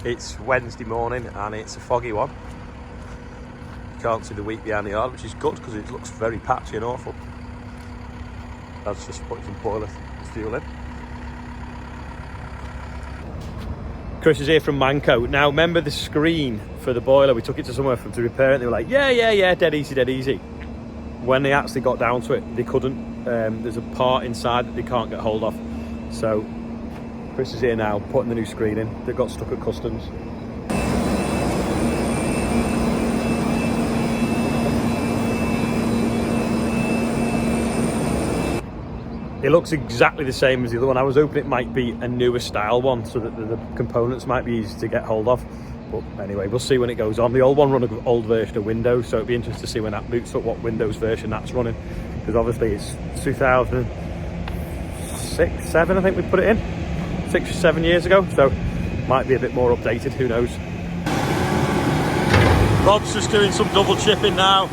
It's Wednesday morning and it's a foggy one. You can't see the wheat behind the yard, which is good because it looks very patchy and awful. That's just putting some boiler fuel in. Chris is here from Manco. Now remember the screen for the boiler, we took it to somewhere to repair it and they were like, yeah, dead easy. When they actually got down to it, they couldn't. There's a part inside that they can't get hold of. So Chris is here now, putting the new screen in. They got stuck at customs. It looks exactly the same as the other one. I was hoping it might be a newer style one so that the components might be easy to get hold of. But anyway, we'll see when it goes on. The old one run an old version of Windows, so it'd be interesting to see when that boots up what Windows version that's running. Because obviously it's 2006, 7 I think we put it in. 6 or 7 years ago, so might be a bit more updated, who knows. Rob's just doing some double chipping now.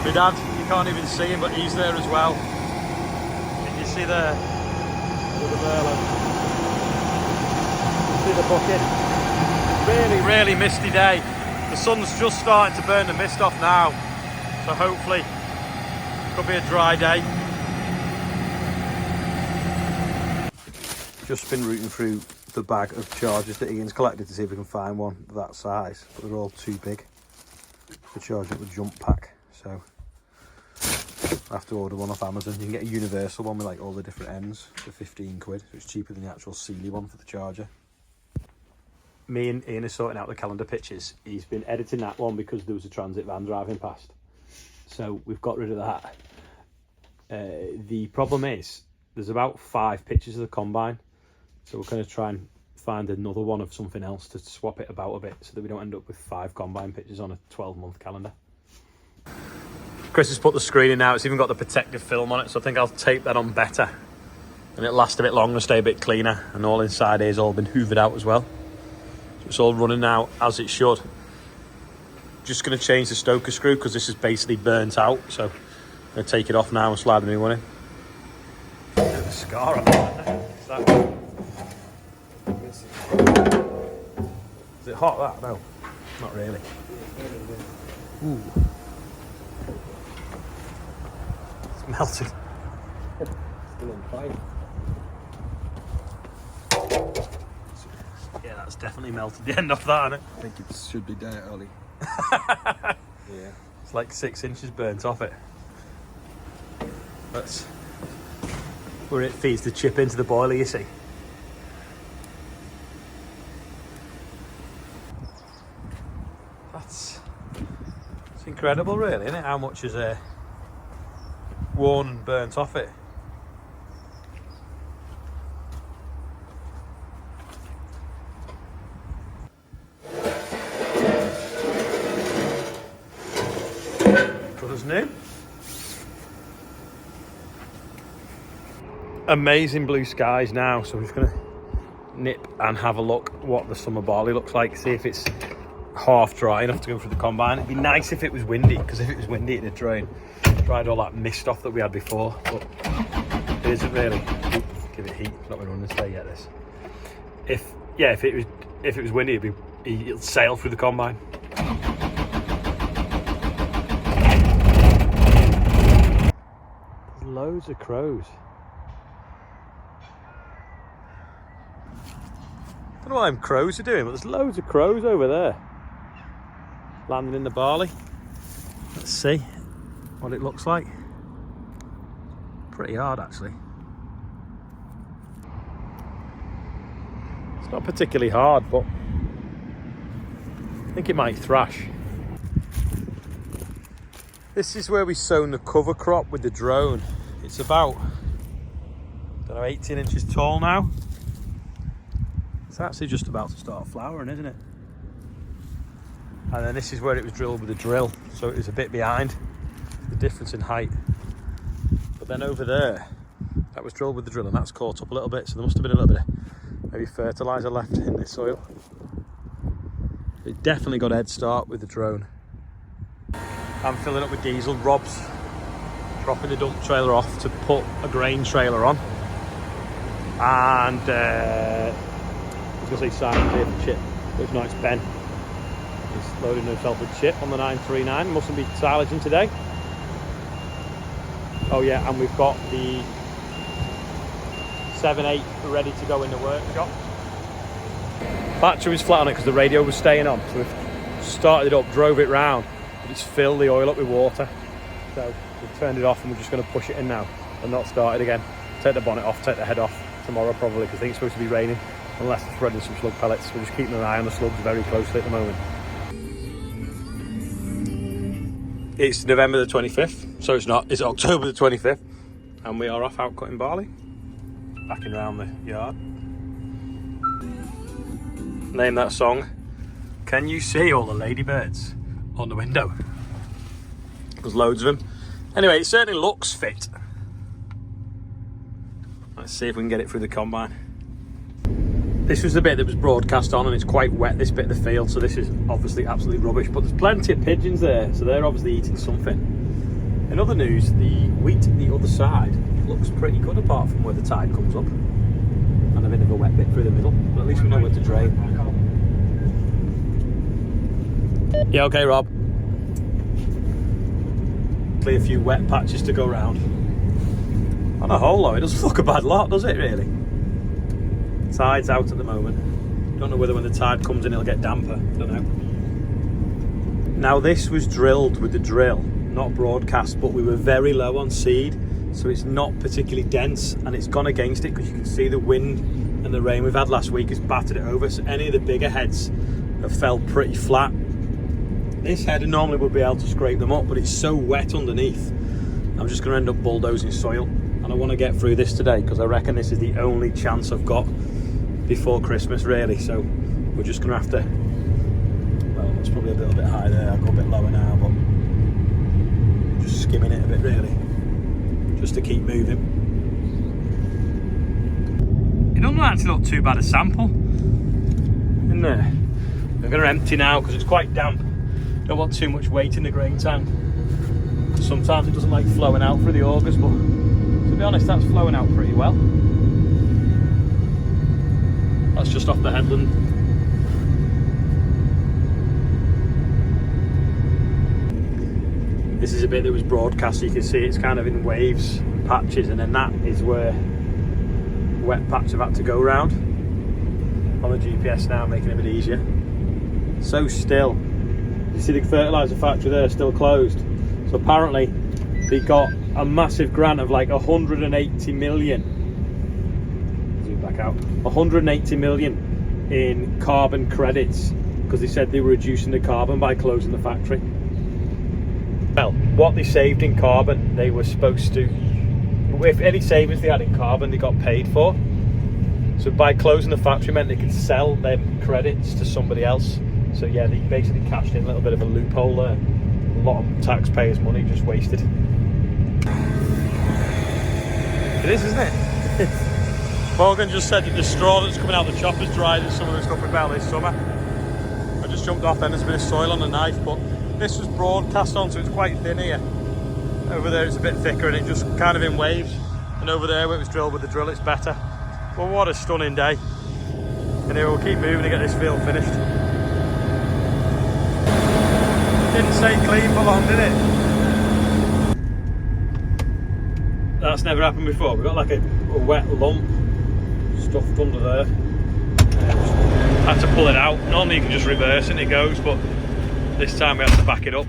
My dad, you can't even see him, but he's there as well. You see there, with the Barley. You see the bucket. Really misty day. The sun's just starting to burn the mist off now, so hopefully it could be a dry day. Just been rooting through the bag of chargers that Ian's collected to see if we can find one that size, but they're all too big for charging up the jump pack, so I have to order one off Amazon. You can get a universal one with like all the different ends for 15 quid, so it's cheaper than the actual Sealy one for the charger. Me and Ian are sorting out the calendar pictures. He's been editing that one because there was a transit van driving past, so we've got rid of that. The problem is there's about 5 pictures of the combine, so we're going to try and find another one of something else to swap it about a bit so that we don't end up with 5 combine pictures on a 12-month calendar. Chris has put the screen in now. It's even got the protective film on it, so I think I'll tape that on better and it'll last a bit longer, stay a bit cleaner, and all inside here has all been hoovered out as well. So it's all running now as it should. Just going to change the stoker screw because this is basically burnt out, so I'm going to take it off now and slide the new one in. There's a scar on it. Is it hot, that? No, not really. Ooh. It's melted. Still on fire. Yeah, that's definitely melted the end off that, isn't it? I think it should be there, Ollie. Yeah. It's like 6 inches burnt off it. That's where it feeds the chip into the boiler, you see. It's incredible, really, isn't it? How much is worn and burnt off it. Good as new. Amazing blue skies now, so we're just going to nip and have a look what the summer barley looks like, see if it's half dry enough to go through the combine. It'd be nice if it was windy, because if it was windy it'd have dried all that mist off that we had before, but it isn't really. Give it heat. It's not been running this day yet, this. If it was windy it'd sail through the combine. There's loads of crows. I don't know what them crows are doing, but there's loads of crows over there landing in the barley. Let's see what it looks like. Pretty hard, actually. It's not particularly hard, but I think it might thrash. This is where we sown the cover crop with the drone. It's about, I don't know, 18 inches tall now. It's actually just about to start flowering, isn't it? And then this is where it was drilled with a drill, so it was a bit behind the difference in height. But then over there, that was drilled with the drill and that's caught up a little bit, so there must have been a little bit of maybe fertiliser left in this soil. It definitely got a head start with the drone. I'm filling up with diesel. Rob's dropping the dump trailer off to put a grain trailer on. And I was going to say Simon here for chip. But if not, it's Ben. He's loading himself with chip on the 939. Mustn't be silaging today. Oh yeah, and we've got the 7.8 ready to go in the workshop. Battery was flat on it because the radio was staying on, so we've started it up, drove it round, but it's filled the oil up with water. So we've turned it off and we're just going to push it in now and not start it again. Take the bonnet off, take the head off tomorrow probably, because I think it's supposed to be raining, unless it's spreading some slug pellets. We're just keeping an eye on the slugs very closely at the moment. It's November the 25th, so it's not, it's October the 25th, and we are off out cutting barley, backing around the yard. Name that song, Can You See All the Ladybirds on the window? There's loads of them. Anyway, it certainly looks fit. Let's see if we can get it through the combine. This was the bit that was broadcast on, and it's quite wet, this bit of the field, so this is obviously absolutely rubbish, but there's plenty of pigeons there, so they're obviously eating something. In other news, the wheat the other side looks pretty good, apart from where the tide comes up and a bit of a wet bit through the middle, but at least we know where to drain. Yeah, okay, Rob. Clear a few wet patches to go round. On a whole though, it doesn't look a bad lot, does it really? Tide's out at the moment. Don't know whether when the tide comes in it'll get damper. Don't know. Now this was drilled with the drill, not broadcast, but we were very low on seed, so it's not particularly dense, and it's gone against it because you can see the wind and the rain we've had last week has battered it over, so any of the bigger heads have fell pretty flat. This header normally would be able to scrape them up, but it's so wet underneath. I'm just going to end up bulldozing soil, and I want to get through this today because I reckon this is the only chance I've got before Christmas really, so we're just going to have to, well, it's probably a little bit high there, I'll go a bit lower now, but just skimming it a bit really, just to keep moving. It doesn't actually look too bad a sample in there. I'm going to empty now because it's quite damp. Don't want too much weight in the grain tank. Sometimes it doesn't like flowing out through the augers, but to be honest, that's flowing out pretty well. That's just off the headland. This is a bit that was broadcast, so you can see it's kind of in waves and patches, and then that is where the wet patch have had to go round on the GPS now, making it a bit easier. So still. You see the fertiliser factory there still closed. So apparently they got a massive grant of like 180 million. Zoom back out. 180 million in carbon credits because they said they were reducing the carbon by closing the factory. Well, what they saved in carbon, they were supposed to, if any savings they had in carbon, they got paid for. So by closing the factory meant they could sell them credits to somebody else. So yeah, they basically cashed in a little bit of a loophole there. A lot of taxpayers' money just wasted. It is, isn't it? Morgan just said that the straw that's coming out the chopper's drier than some of the stuff we've got this summer. I just jumped off then, there's a bit of soil on the knife, but this was broadcast on, so it's quite thin here. Over there it's a bit thicker and it just kind of in waves. And over there where it was drilled with the drill, it's better. Well, what a stunning day. Anyway, we'll keep moving to get this field finished. Didn't stay clean for long, did it? That's never happened before. We've got like a wet lump stuffed under there. Had to pull it out. Normally you can just reverse and it goes, but this time we have to back it up.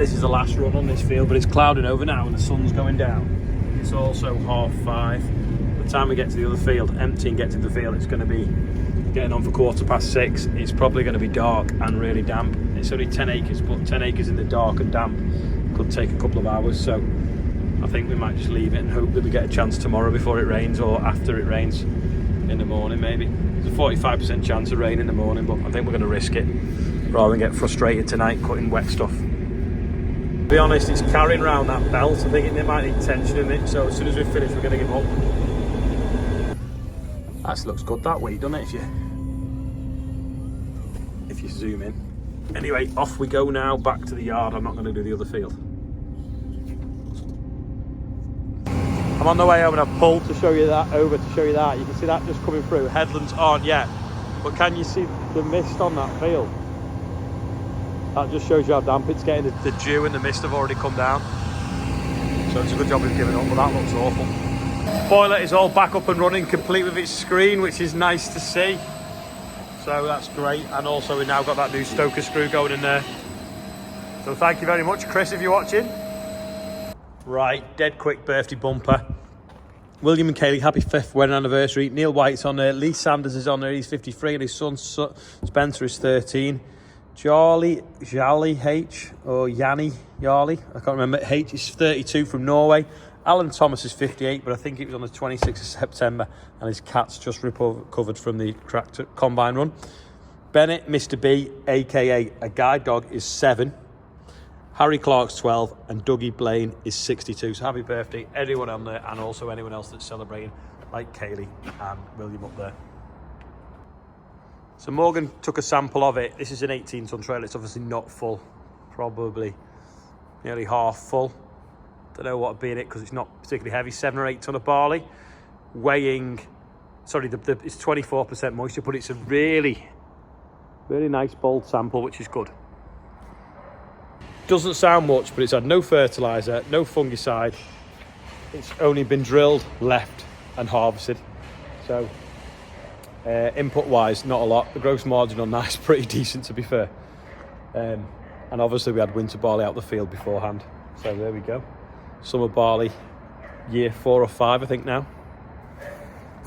This is the last run on this field, but it's clouding over now and the sun's going down. It's also 5:30. By the time we get to the other field, empty and get to the field, it's going to be getting on for 6:15. It's probably going to be dark and really damp. It's only 10 acres, but 10 acres in the dark and damp could take a couple of hours. So I think we might just leave it and hope that we get a chance tomorrow before it rains, or after it rains in the morning maybe. There's a 45% chance of rain in the morning, but I think we're going to risk it rather than get frustrated tonight cutting wet stuff. To be honest, it's carrying around that belt. I think it might need tension in it, so as soon as we finish we're going to give up. That looks good that way, doesn't it, if you zoom in. Anyway, off we go now, back to the yard. I'm not going to do the other field. I'm on the way home and I've pulled to show you that, over to show you that. You can see that just coming through. Headlands aren't yet, but can you see the mist on that field? That just shows you how damp it's getting. The dew and the mist have already come down. So it's a good job we've given up, but that looks awful. Boiler is all back up and running, complete with its screen, which is nice to see. So that's great. And also we've now got that new stoker screw going in there. So thank you very much, Chris, if you're watching. Right, dead quick birthday bumper. William and Kaylee, happy 5th wedding anniversary. Neil White's on there. Lee Sanders is on there. He's 53, and his son Spencer is 13. Jali H, or Yanni Yarli, I can't remember. H is 32 from Norway. Alan Thomas is 58, but I think it was on the 26th of September, and his cat's just recovered from the cracked combine run. Bennett, Mr. B, aka a guide dog, is 7. Harry Clark's 12, and Dougie Blaine is 62. So happy birthday, everyone on there, and also anyone else that's celebrating, like Kaylee and William up there. So Morgan took a sample of it. This is an 18-ton trailer. It's obviously not full, probably nearly half full. Don't know what would be in it because it's not particularly heavy. 7 or 8 ton of barley, weighing, sorry, it's 24% moisture, but it's a really, really nice bold sample, which is good. Doesn't sound much, but it's had no fertiliser, no fungicide. It's only been drilled, left and harvested. So input wise, not a lot. The gross margin on that is pretty decent, to be fair. And obviously we had winter barley out the field beforehand. So there we go. Summer barley, year 4 or 5, I think now.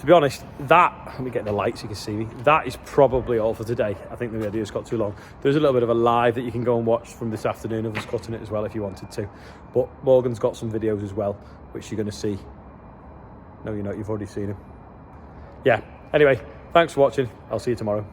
To be honest, let me get the light so you can see me. That is probably all for today. I think the video's got too long. There's a little bit of a live that you can go and watch from this afternoon of us cutting it as well if you wanted to. But Morgan's got some videos as well, which you're going to see. No, you're not. You've already seen them. Yeah. Anyway, thanks for watching. I'll see you tomorrow.